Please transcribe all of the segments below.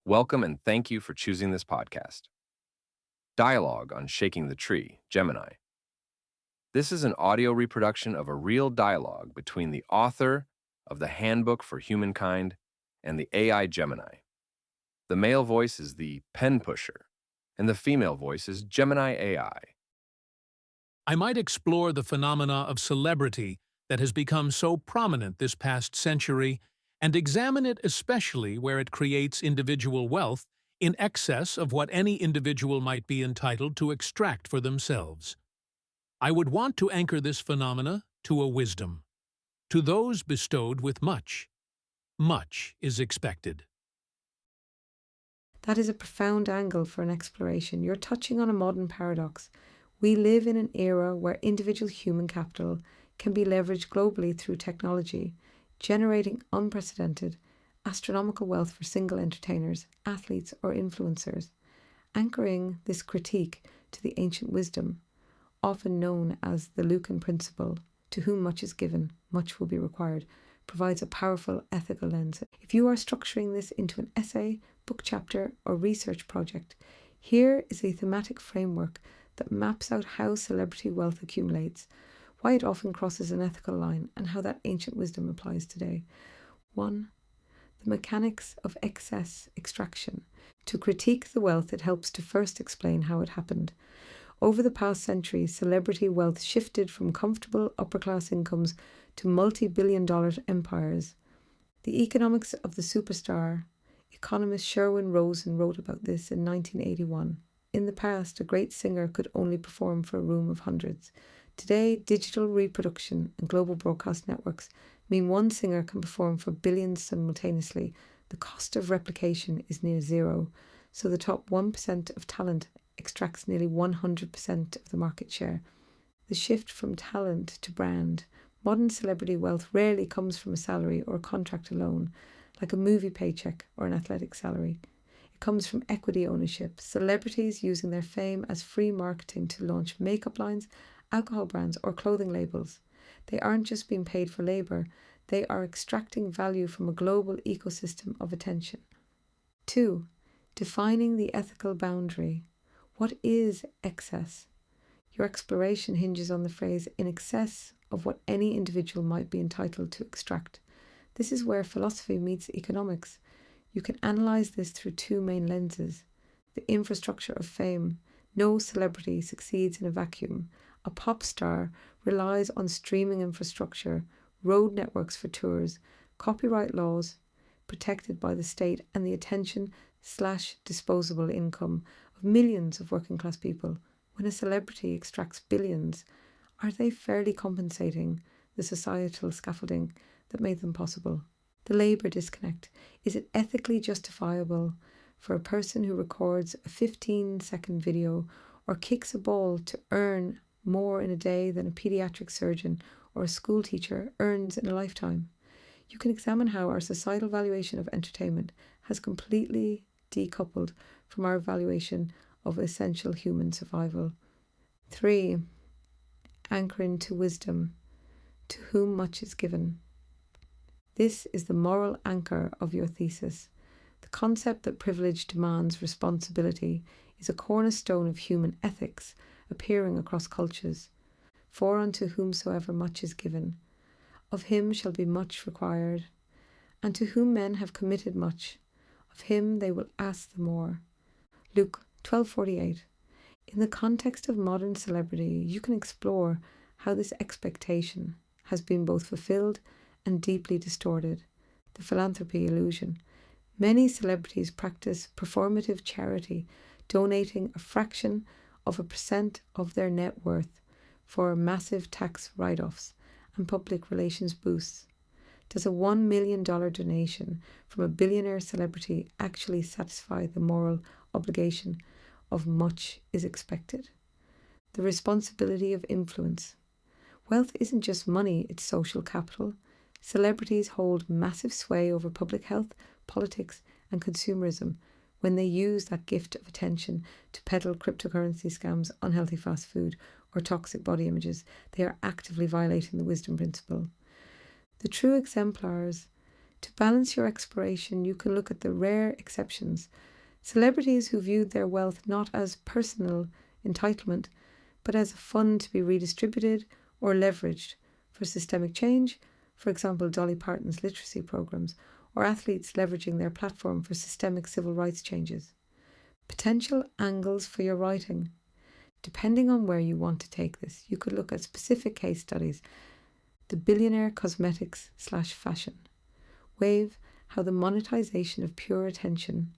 Welcome and thank you for choosing this podcast. Dialogue on Shaking the Tree, Gemini. This is an audio reproduction of a real dialogue between the author of the Handbook for Humankind and the AI Gemini. The male voice is the pen pusher, and the female voice is Gemini AI. I might explore the phenomena of celebrity that has become so prominent this past century and examine it especially where it creates individual wealth in excess of what any individual might be entitled to extract for themselves. I would want to anchor this phenomena to a wisdom. To those bestowed with much, much is expected. That is a profound angle for an exploration. You're touching on a modern paradox. We live in an era where individual human capital can be leveraged globally through technology, generating unprecedented, astronomical wealth for single entertainers, athletes, or influencers. Anchoring this critique to the ancient wisdom, often known as the Lucan principle, to whom much is given, much will be required, provides a powerful ethical lens. If you are structuring this into an essay, book chapter, or research project, here is a thematic framework that maps out how celebrity wealth accumulates, why it often crosses an ethical line, and how that ancient wisdom applies today. 1. The mechanics of excess extraction. To critique the wealth, it helps to first explain how it happened. Over the past century, celebrity wealth shifted from comfortable upper-class incomes to multi-billion-dollar empires. The economics of the superstar. Economist Sherwin Rosen wrote about this in 1981. In the past, a great singer could only perform for a room of hundreds. Today, digital reproduction and global broadcast networks mean one singer can perform for billions simultaneously. The cost of replication is near zero, so the top 1% of talent extracts nearly 100% of the market share. The shift from talent to brand. Modern celebrity wealth rarely comes from a salary or a contract alone, like a movie paycheck or an athletic salary. It comes from equity ownership, celebrities using their fame as free marketing to launch makeup lines, alcohol brands, or clothing labels. They aren't just being paid for labour, they are extracting value from a global ecosystem of attention. 2. Defining the ethical boundary. What is excess? Your exploration hinges on the phrase in excess of what any individual might be entitled to extract. This is where philosophy meets economics. You can analyse this through two main lenses. The infrastructure of fame. No celebrity succeeds in a vacuum. A pop star relies on streaming infrastructure, road networks for tours, copyright laws protected by the state, and the attention/disposable income of millions of working class people. When a celebrity extracts billions, are they fairly compensating the societal scaffolding that made them possible? The labour disconnect. Is it ethically justifiable for a person who records a 15-second video or kicks a ball to earn more in a day than a paediatric surgeon or a school teacher earns in a lifetime? You can examine how our societal valuation of entertainment has completely decoupled from our valuation of essential human survival. 3. Anchoring to wisdom. To whom much is given. This is the moral anchor of your thesis. The concept that privilege demands responsibility is a cornerstone of human ethics, appearing across cultures. For unto whomsoever much is given, of him shall be much required. And to whom men have committed much, of him they will ask the more. Luke 12:48. In the context of modern celebrity, you can explore how this expectation has been both fulfilled and deeply distorted. The philanthropy illusion. Many celebrities practice performative charity, donating a fraction of a percent of their net worth for massive tax write-offs and public relations boosts. Does a $1 million donation from a billionaire celebrity actually satisfy the moral obligation of much is expected? The responsibility of influence. Wealth isn't just money, it's social capital. Celebrities hold massive sway over public health, politics, and consumerism when they use that gift of attention to peddle cryptocurrency scams, unhealthy fast food, or toxic body images. They are actively violating the wisdom principle. The true exemplars To balance your exploration, you can look at the rare exceptions. Celebrities who viewed their wealth not as personal entitlement, but as a fund to be redistributed or leveraged for systemic change, for example, Dolly Parton's literacy programs, or athletes leveraging their platform for systemic civil rights changes. Potential angles for your writing. Depending on where you want to take this, you could look at specific case studies. The billionaire cosmetics/fashion. Wave how the monetization of pure attention,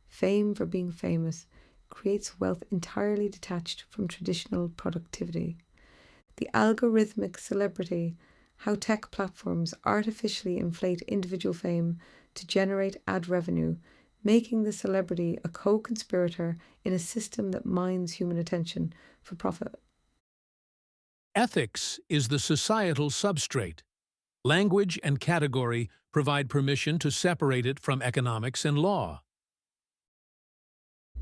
fame for being famous, creates wealth entirely detached from traditional productivity. The algorithmic celebrity, how tech platforms artificially inflate individual fame to generate ad revenue, making the celebrity a co-conspirator in a system that mines human attention for profit. Ethics is the societal substrate. Language and category provide permission to separate it from economics and law.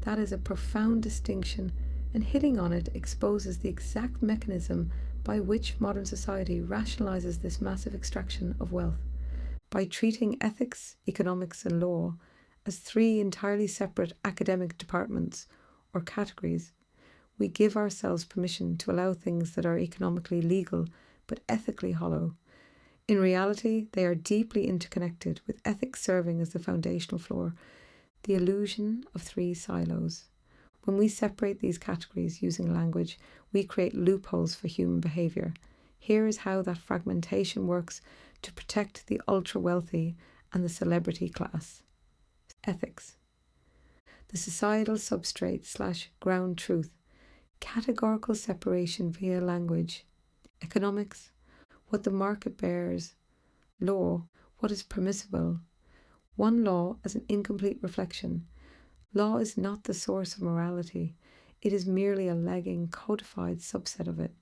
That is a profound distinction, and hitting on it exposes the exact mechanism by which modern society rationalizes this massive extraction of wealth. By treating ethics, economics, and law as three entirely separate academic departments or categories, we give ourselves permission to allow things that are economically legal but ethically hollow. In reality, they are deeply interconnected, with ethics serving as the foundational floor, the illusion of three silos. When we separate these categories using language, we create loopholes for human behaviour. Here is how that fragmentation works to protect the ultra-wealthy and the celebrity class. Ethics. The societal substrate/ground truth. Categorical separation via language. Economics. What the market bears. Law. What is permissible. One law as an incomplete reflection. Law is not the source of morality. It is merely a lagging, codified subset of it.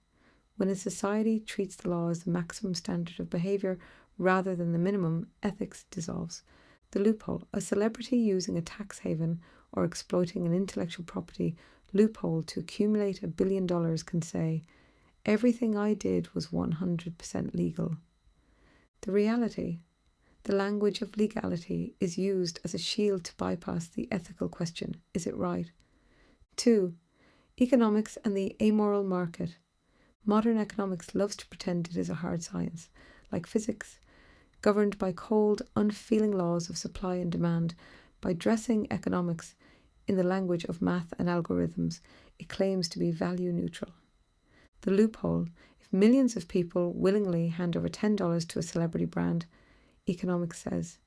When a society treats the law as the maximum standard of behaviour rather than the minimum, ethics dissolves. The loophole. A celebrity using a tax haven or exploiting an intellectual property loophole to accumulate $1 billion can say, "Everything I did was 100% legal." The reality. The language of legality is used as a shield to bypass the ethical question, is it right? 2. Economics and the amoral market. Modern economics loves to pretend it is a hard science, like physics, governed by cold, unfeeling laws of supply and demand. By dressing economics in the language of math and algorithms, it claims to be value neutral. The loophole. If millions of people willingly hand over $10 to a celebrity brand, economics says,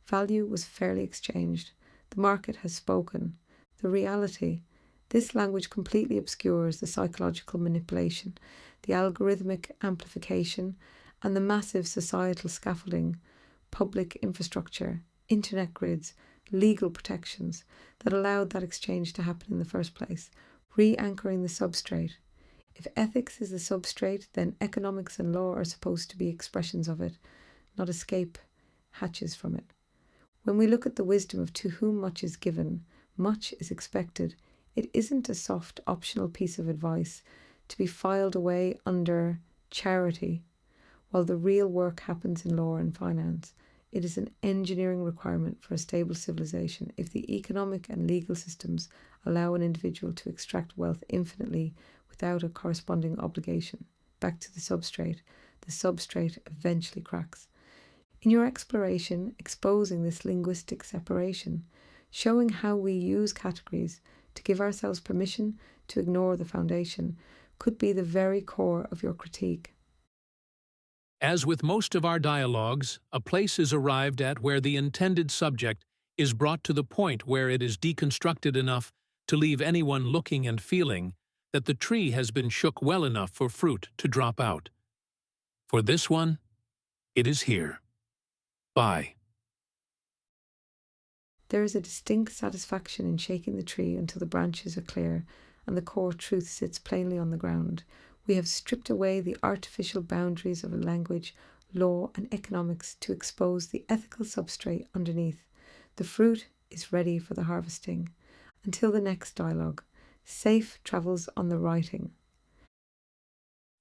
value was fairly exchanged. The market has spoken. The reality. This language completely obscures the psychological manipulation, the algorithmic amplification, and the massive societal scaffolding, public infrastructure, internet grids, legal protections that allowed that exchange to happen in the first place, re-anchoring the substrate. If ethics is the substrate, then economics and law are supposed to be expressions of it, not escape hatches from it. When we look at the wisdom of to whom much is given, much is expected, it isn't a soft optional piece of advice to be filed away under charity while the real work happens in law and finance. It is an engineering requirement for a stable civilization. If the economic and legal systems allow an individual to extract wealth infinitely without a corresponding obligation back to the substrate eventually cracks. In your exploration, exposing this linguistic separation, showing how we use categories to give ourselves permission to ignore the foundation, could be the very core of your critique. As with most of our dialogues, a place is arrived at where the intended subject is brought to the point where it is deconstructed enough to leave anyone looking and feeling that the tree has been shook well enough for fruit to drop out. For this one, it is here. Bye. There is a distinct satisfaction in shaking the tree until the branches are clear and the core truth sits plainly on the ground. We have stripped away the artificial boundaries of language, law, and economics to expose the ethical substrate underneath. The fruit is ready for the harvesting. Until the next dialogue, safe travels on the writing.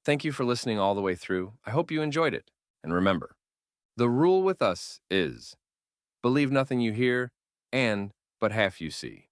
Thank you for listening all the way through. I hope you enjoyed it. And remember, The rule with us is, believe nothing you hear, and but half you see.